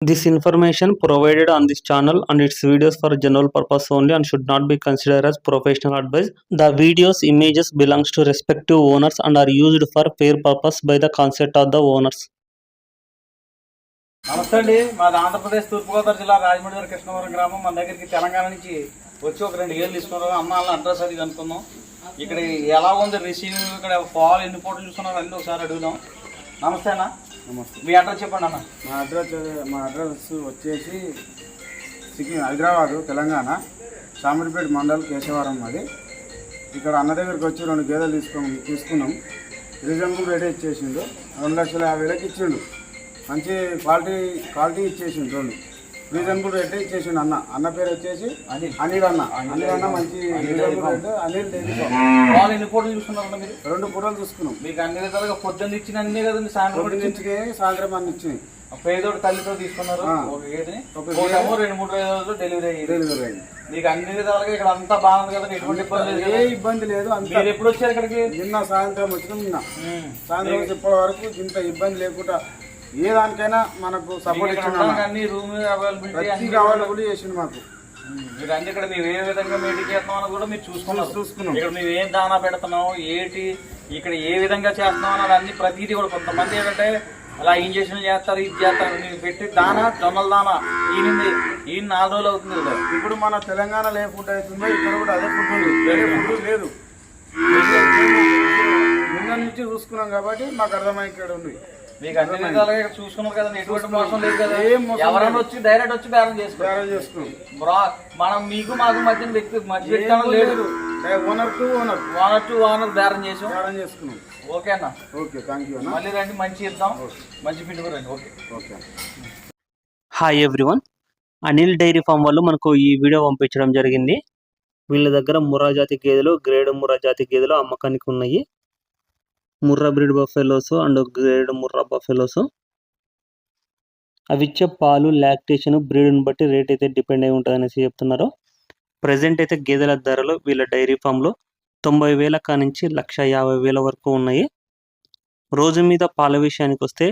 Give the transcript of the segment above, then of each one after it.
This information provided on this channel and its videos for general purpose only and should not be considered as professional advice. The videos images belongs to respective owners and are used for fair purpose by the consent of the owners. నమస్తే అండి. మాది ఆంధ్రప్రదేశ్ తూర్పుగోదావరి జిల్లా రాజమండ్రి కృష్ణవరం గ్రామం. మన దగ్గరికి తెలంగాణ నుంచి వచ్చి ఒక 2 ఏళ్ళు తీసుకున్నారు. అమ్మ అడ్రస్ అది కనుక్కున్నాం. ఇక్కడ ఎలా ఉంది రిసీవింగ్, ఇక్కడ పాలు ఎన్ని పూటలు చూస్తున్నారు అన్నీ ఒకసారి అడుగుదాం. నమస్తే అన్న. నమస్తే. మీ అడ్రస్ చెప్పండి అన్న. మా అడ్రస్ వచ్చేసి హైదరాబాదు తెలంగాణ, శామిరిపేట మండల్, కేశవరం. అది ఇక్కడ అన్న దగ్గరికి వచ్చి 2 గేదెలు తీసుకున్నాం. రీజనబుల్ రేటే ఇచ్చేసిండు. 2,50,000 ఇచ్చిండు. మంచి క్వాలిటీ ఇచ్చేసిండు. 2 రీజనబుల్ రేటే ఇచ్చేసిండు. అన్న పేరు వచ్చేసి అనిల్ అన్న మంచి రీజనబుల్ రేట్. అనిల్ వాళ్ళు ఎన్ని పూటలు చూసుకున్నారు మీరు? 2 పూటలు చూసుకున్నాం. మీకు అన్ని విధాలుగా పొద్దున్న ఇచ్చిన అన్నీ కదండి, సాయంత్రం అన్ని ఇచ్చినాయి. పేదోడు తల్లితో తీసుకున్నారు. ఒక గేదెని 2-3 రోజులు డెలివరీ అయింది. మీకు అన్ని విధాలుగా ఇక్కడ అంతా బాగుంది కదా, ఎటువంటి ఇబ్బంది లేదు? ఏ ఇబ్బంది లేదు. మీరు ఎప్పుడు వచ్చారు ఇక్కడికి? నిన్న సాయంత్రం వచ్చినాం. సాయంత్రం ఇప్పటి వరకు ఇంత ఇబ్బంది లేకుండా ఏ దానికైనా మనకు సపోర్ట్ అన్ని రూమ్ అవైలబుల్ చేసింది మాకు. మీరు అన్ని ఇక్కడ మేము ఏ విధంగా మెయింటైన్ చేస్తున్నామని కూడా మీరు చూసుకున్నాం. ఇక్కడ మేము ఏం దానా పెడుతున్నాం, ఏంటి ఇక్కడ ఏ విధంగా చేస్తున్నాం అన్నది అన్ని ప్రతిదీ కూడా. కొంతమంది ఏంటంటే అలా ఇంజక్షన్లు చేస్తారు, ఇది చేస్తారు. మీరు పెట్టి దానా జొన్నల దానా ఈయన 4 రోజులు అవుతుంది కదా. ఇప్పుడు మన తెలంగాణలో ఏ ఫుడ్ అవుతుందో ఇక్కడ కూడా అదే ఫుడ్ ఉంది. వేరే ఫుడ్ లేదు. నిన్న నుంచి చూసుకున్నాం కాబట్టి మాకు అర్థమై ఇక్కడ ఉంది. మీకు అన్ని విధాలుగా ఇక్కడ చూసుకున్నారు కదా, ఎటువంటి మోసం లేదు కదా. ఎవరైనా వచ్చి డైరెక్ట్ వచ్చి బేరం చేసుకున్నాం. మనం మీకు మాకు మధ్య లేదు. ఓనర్ టు ఓనర్ బేరం చేసుకున్నాం. ఓకే అన్న. Okay, thank you. మళ్ళీ రండి, మంచి ఇద్దాం, మంచి పిండి కూడా రండి. Okay. Hi everyone, Anil dairy farm వాళ్ళు మనకు ఈ వీడియో పంపించడం జరిగింది. వీళ్ళ దగ్గర ముర్రా జాతి గేదెలు, గ్రేడ్ ముర్రా జాతి గేదెలు అమ్మకానికి ఉన్నాయి. Murrah breed buffaloes and grade Murrah buffaloes. అవి ఇచ్చే పాలు, లాక్టేషన్, బ్రీడ్ని బట్టి రేట్ అయితే డిపెండ్ అయి ఉంటుంది అనేసి చెప్తున్నారు. ప్రజెంట్ అయితే గేదెల ధరలు వీళ్ళ డైరీ ఫామ్లో 90,000 కానించి 1,50,000 వరకు ఉన్నాయి. రోజు మీద పాల విషయానికి వస్తే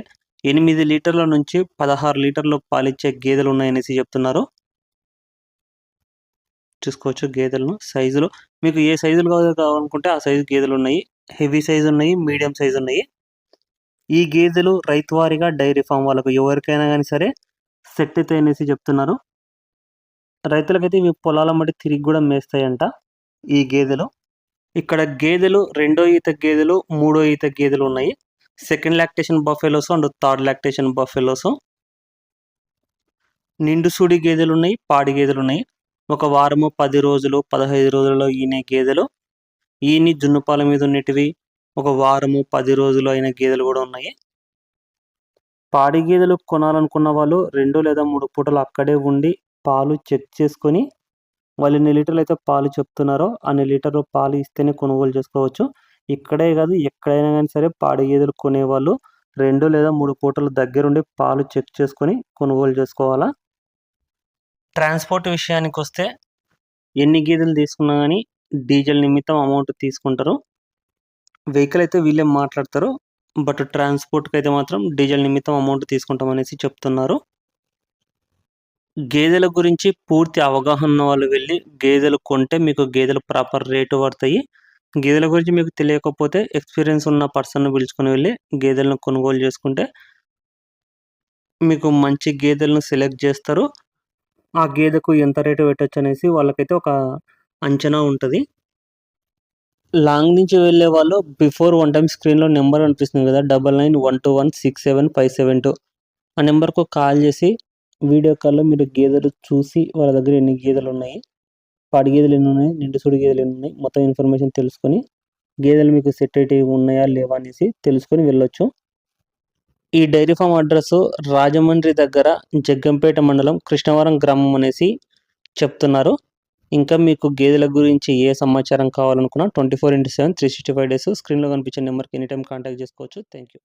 8 లీటర్ల నుంచి 16 లీటర్లు పాలిచ్చే గేదెలు ఉన్నాయనేసి చెప్తున్నారు. చూసుకోవచ్చు గేదెలను సైజులో. మీకు ఏ సైజులు కావాలనుకుంటే ఆ సైజు గేదెలు ఉన్నాయి. హెవీ సైజు ఉన్నాయి, మీడియం సైజు ఉన్నాయి. ఈ గేదెలు రైతు వారిగా డైరీ ఫామ్ వాళ్ళకు ఎవరికైనా కానీ సరే సెట్ అవుతాయి అనేసి చెప్తున్నారు. రైతులకైతే ఇవి పొలాల మట్టి తిరిగి కూడా మేస్తాయంట ఈ గేదెలు. ఇక్కడ గేదెలు 2వ ఈత గేదెలు, 3వ ఈత గేదెలు ఉన్నాయి. Second lactation buffaloes and third lactation buffaloes. నిండు సూడి గేదెలు ఉన్నాయి, పాడి గేదెలు ఉన్నాయి. ఒక వారము 10 రోజులు 15 రోజులలో ఈనే గేదెలు. ఈని జున్నుపాల మీద ఉన్నటివి ఒక వారము 10 రోజులు అయిన గేదెలు కూడా ఉన్నాయి. పాడి గేదెలు కొనాలనుకున్న వాళ్ళు 2 లేదా 3 పూటలు అక్కడే ఉండి పాలు చెక్ చేసుకొని వాళ్ళు ఎన్ని లీటర్లు అయితే పాలు చెప్తున్నారో అన్ని లీటర్లు పాలు ఇస్తేనే కొనుగోలు చేసుకోవచ్చు. ఇక్కడే కాదు, ఎక్కడైనా కానీ సరే పాడి గేదెలు కొనేవాళ్ళు 2 లేదా 3 పూటలు దగ్గరుండి పాలు చెక్ చేసుకొని కొనుగోలు చేసుకోవాలా. ట్రాన్స్పోర్ట్ విషయానికి వస్తే ఎన్ని గేదెలు తీసుకున్నా కానీ డీజిల్ నిమిత్తం అమౌంట్ తీసుకుంటారు. వెహికల్ అయితే వీళ్ళే మాట్లాడతారు, బట్ ట్రాన్స్పోర్ట్కి అయితే మాత్రం డీజిల్ నిమిత్తం అమౌంట్ తీసుకుంటాం అనేసి చెప్తున్నారు. గేదెల గురించి పూర్తి అవగాహన ఉన్న వాళ్ళు వెళ్ళి గేదెలు కొంటే మీకు గేదెలు ప్రాపర్ రేటు పడతాయి. గేదెల గురించి మీకు తెలియకపోతే ఎక్స్పీరియన్స్ ఉన్న పర్సన్ను పిలుచుకొని వెళ్ళి గేదెలను కొనుగోలు చేసుకుంటే మీకు మంచి గేదెలను సెలెక్ట్ చేస్తారు. ఆ గేదెకు ఎంత రేటు పెట్టచ్చు అనేసి వాళ్ళకైతే ఒక అంచనా ఉంటుంది. లాంగ్ నుంచి వెళ్ళే వాళ్ళు బిఫోర్ 1 టైం స్క్రీన్లో నెంబర్ అనిపిస్తుంది కదా, 9912167572 ఆ నెంబర్కు కాల్ చేసి వీడియో కాల్లో మీరు గేదెలు చూసి వాళ్ళ దగ్గర ఎన్ని గేదెలు ఉన్నాయి, పాడి గేదెలు ఎన్ని ఉన్నాయి, నిండు సూడి గేదెలు ఎన్ని ఉన్నాయి, మొత్తం ఇన్ఫర్మేషన్ తెలుసుకొని గేదెలు మీకు సెట్ అయితే ఉన్నాయా లేవా అనేసి తెలుసుకొని వెళ్ళొచ్చు. ఈ డైరీ ఫామ్ అడ్రస్ రాజమండ్రి దగ్గర జగ్గంపేట మండలం కృష్ణవరం గ్రామం అనేసి చెప్తున్నారు. ఇంకా మీకు గేదెల గురించి ఏ సమాచారం కావాలనుకున్నా 24/7 365 డేస్ స్క్రీన్లో కనిపించే నెంబర్కి ఎనీ టైం కాంటాక్ట్ చేసుకోవచ్చు. Thank you.